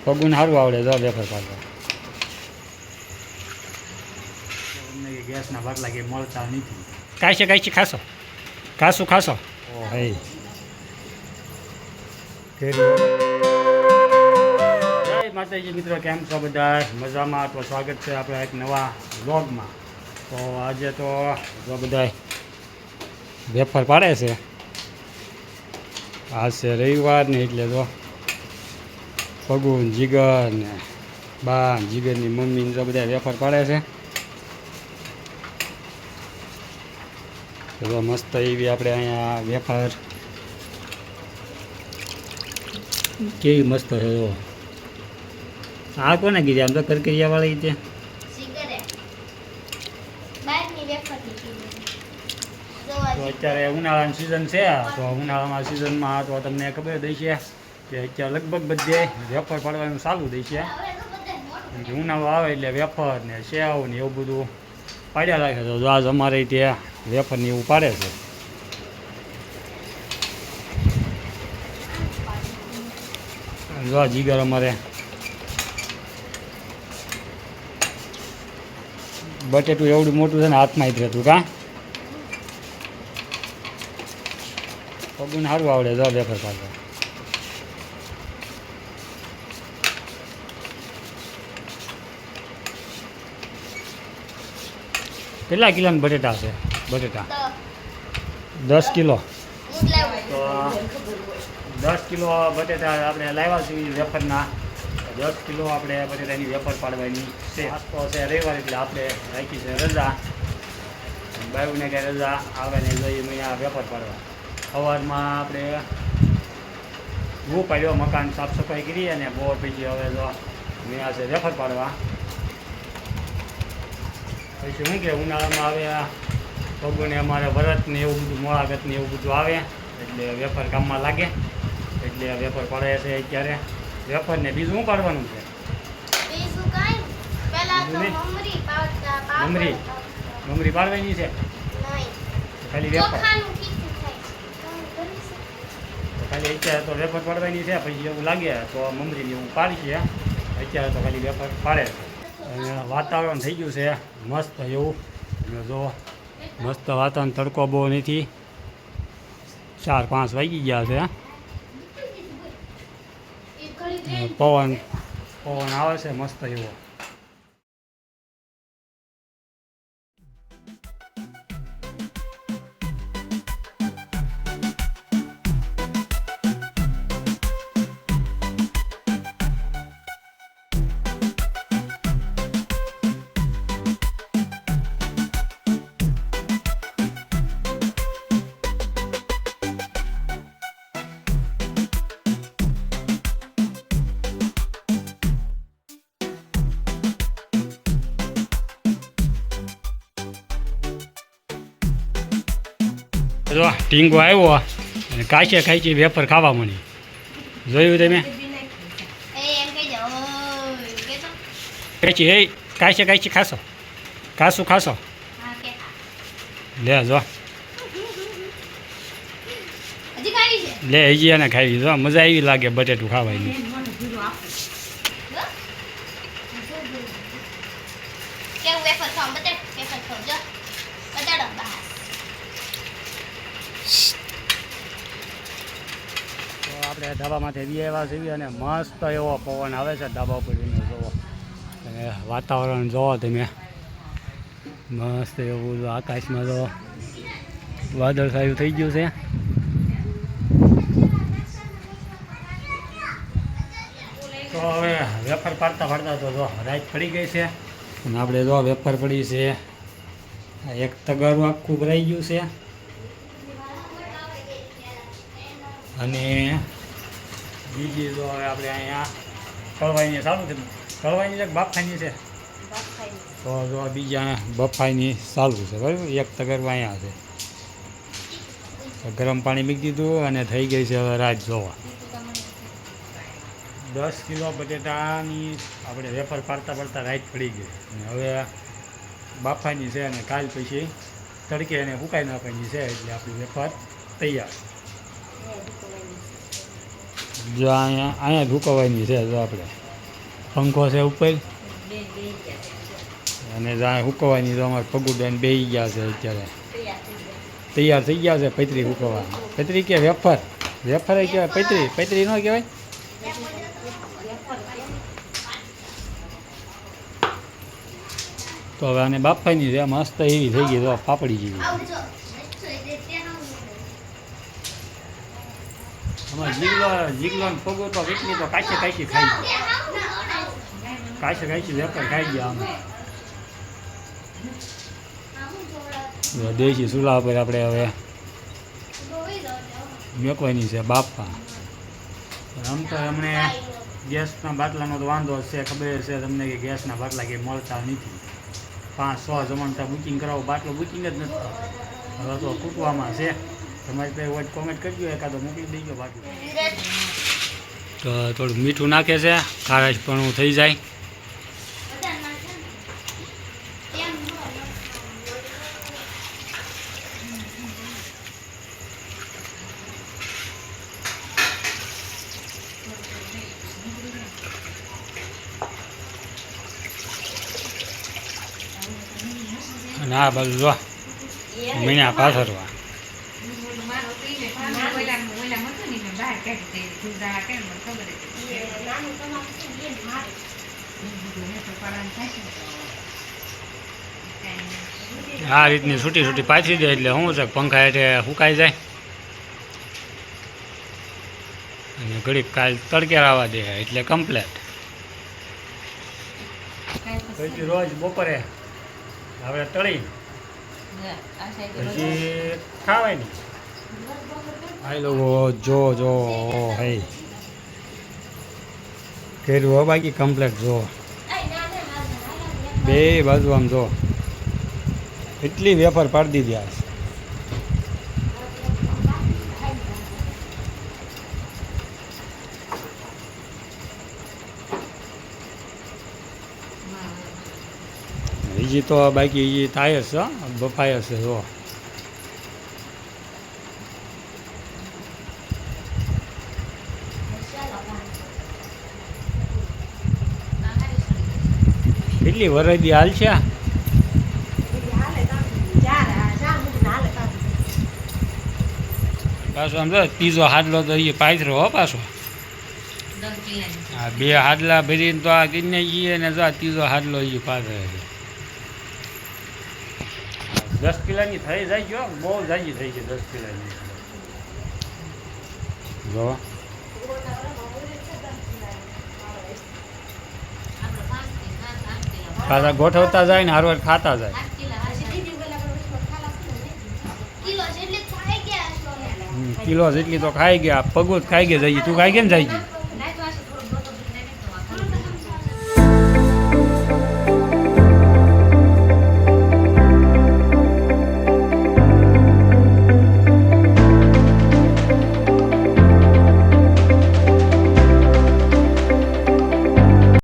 પગું સારું આવડે જો વેફર પાડવા. ગેસના બાટલા કે મળતા નથી. કાંઈ છે ખાશો કાશું ખાશો. ઓ હે જય માતાજી મિત્રો, કેમ છો બધા? મજામાં? તો સ્વાગત છે આપણા એક નવા વ્લોગમાં. તો આજે તો જો બધા વેફર પાડે છે. આજ છે રવિવાર ને એટલે તો પગુન જીગર ને બા જીગરની મમ્મી ને બધા વેફર પાડે છે. તો મસ્ત એવી આપણે અહીંયા વેફર કેવી મસ્ત છે. જો આ કોને કીધી? આમ તો કરકરિયા વાળી છે. તો અત્યારે ઉનાળાની સિઝન છે. તો ઉનાળામાં સિઝનમાં તો તમને ખબર દઈ છે કે અત્યારે લગભગ બધે વેફર પાડવાનું ચાલુ દઈ છે. ઉનાળો આવે એટલે વેફર ને સેવ ને એવું બધું પાડ્યા રાખે. તો આજ અમારે ત્યાં વેફર ને એવું પાડે છે. જો જીગર અમારે બટેટું એવડું મોટું છે ને હાથમાં જ રહેતું. કાં પગું સારું આવડે જો વેફર પાડવા. કેટલા કિલોના બટેટા છે? બટેટા 10 કિલો. તો 10 કિલો બટેટા આપણે લાવ્યા છીએ વેફરના. 10 કિલો આપણે બટેટાની વેફર પાડવાની છે. આજ તો છે રવિવાર એટલે આપણે રાખી છે રજા. બાયુને કાંઈ રજા આવે ને જોઈએ અહીંયા વેફર પાડવા. સવારમાં આપણે ઘઉં પાડ્યો, મકાન સાફ સફાઈ કરી અને બોર પછી હવે તો અહીંયા છે વેફર પાડવા. પછી શું કે ઉનાળામાં આવે પગોને અમારે વ્રત ને એવું બધું મોળાગત ને એવું બધું આવે એટલે વેફર કામમાં લાગે એટલે વેફર પડે છે. અત્યારે વેફર ને બીજું શું પાડવાનું છે? મમરી પાડવાની છે ખાલી વેફર. ખાલી અત્યારે તો વેફર પાડવાની છે. પછી એવું લાગે તો મમરીને એવું પાડીએ. અત્યારે તો ખાલી વેફર પાડે છે. અને વાતાવરણ થઈ ગયું છે મસ્ત એવું. જો મસ્ત વાતાવરણ, તડકો બહુ નથી. 4-5 વાગી ગયા છે. પવન આવે છે મસ્ત એવો. જો ટીંગો આવ્યો અને કાચી વેફર ખાવા મળી. જોયું તમે? કાચી ખાશો કાશું ખાશો? લે જો લે હજી એને ખાવી. જો મજા આવી લાગે બટેટું ખાવાની. આપણે ધાબામાંથી આવ્યા છીએ અને મસ્ત એવો પવન આવે છે ધાબા ઉપર. જોવો અને વાતાવરણ જોવો તમે. મસ્ત એવું આકાશમાં તો વાદળ સારું થઈ ગયું છે. તો હવે વેફર પાડતા તો જો રાત પડી ગઈ છે અને આપણે જો વેફર પડી છે. એક તગારું આખું ભરાઈ ગયું છે અને બીજી તો હવે આપણે અહીંયા કળવાઈની ચાલુ છે. કળવાઈની છે બાફાની છે? તો જો બીજા બફાઈની ચાલુ છે. બરાબર, એક તગરવા અહીંયા છે. ગરમ પાણી મૂકી દીધું અને થઈ ગઈ છે હવે રાત જોવા. 10 કિલો બટેટાની આપણે વેફર પાડતા રાત પડી ગઈ અને હવે બાફાની છે અને કાલ પછી તડકે એને સુકાઈ નાખવાની છે એટલે આપણી વેફર તૈયાર. જો અહીંયા ધુકવાની છે. જો આપણે પંખો છે ઉપર અને જ્યાં હુકવાની તો અમારે પગુડાને બેસી ગયા છે અત્યારે તૈયાર થઈ ગયા છે પૈતરી હુકવા. પૈતરી કે વેફર વેફર કહેવાય પૈતરી પૈતરી ન કહેવાય. તો હવે આને બાફાની છે મસ્ત એવી થઈ ગઈ તો પાપડી જેવી. અમારે જીગલો ને પગો તો કેટલી તો કાચી ખાઈ કાચી વેફર ખાઈ ગયા અમે. દેશી ચૂલા પર આપણે હવે મેકવાની છે બાફા. આમ તો અમને ગેસના બાટલાનો તો વાંધો છે, ખબર છે તમને કે ગેસના બાટલા કંઈ મળતા નથી. 5-6 જમણતા બુકિંગ કરાવો, બાટલો બુકિંગ જ નથી. હવે તો કૂટવામાં છે. તમારી પાસે હોય કોમેન્ટ કરજો, એકાદો મોકલી દઈજો બાટલું. તો થોડું મીઠું નાખે છે, ખારાશ પણ થઈ જાય. અને આ બાજુ જો મીણા પાથરવા. આ રીતની છૂટી છૂટી પાથરી દે એટલે શું છે પંખા હેઠે સુકાઈ જાય અને ઘડીક કાલ તડકે આવવા દે એટલે કમ્પ્લેટ. પછી રોજ બપોરે આપણે તળી પછી ખાવાય નહીં. આ લોકો જો હે કર્યું હો બાકી કમ્પ્લેટ જો બે બાજુ આમ જો એટલી વેફર પાડી દીધી. બીજી તો બાકી એ થાય છે બફાય છે જો. કેટલી વરદી હાલ છે. પાછો આમ જો ત્રીજો હાડલો તો એ પાથરો હો પાછો. હા 2 હાડલા ભરીને તો આ કરીને જઈએ ને જો ત્રીજો હાડલો એ પાથરે છે. 10 કિલોની થઈ જાય ગયો, બહુ જાજી થઈ ગઈ 10 કિલોની જો. પાછા ગોઠવતા જાય ને હારવાર ખાતા જાય. કિલો જેટલી તો ખાઈ ગયા, પગો જ ખાઈ ગયા જઈએ. તું ખાઈ ગયા ને જાય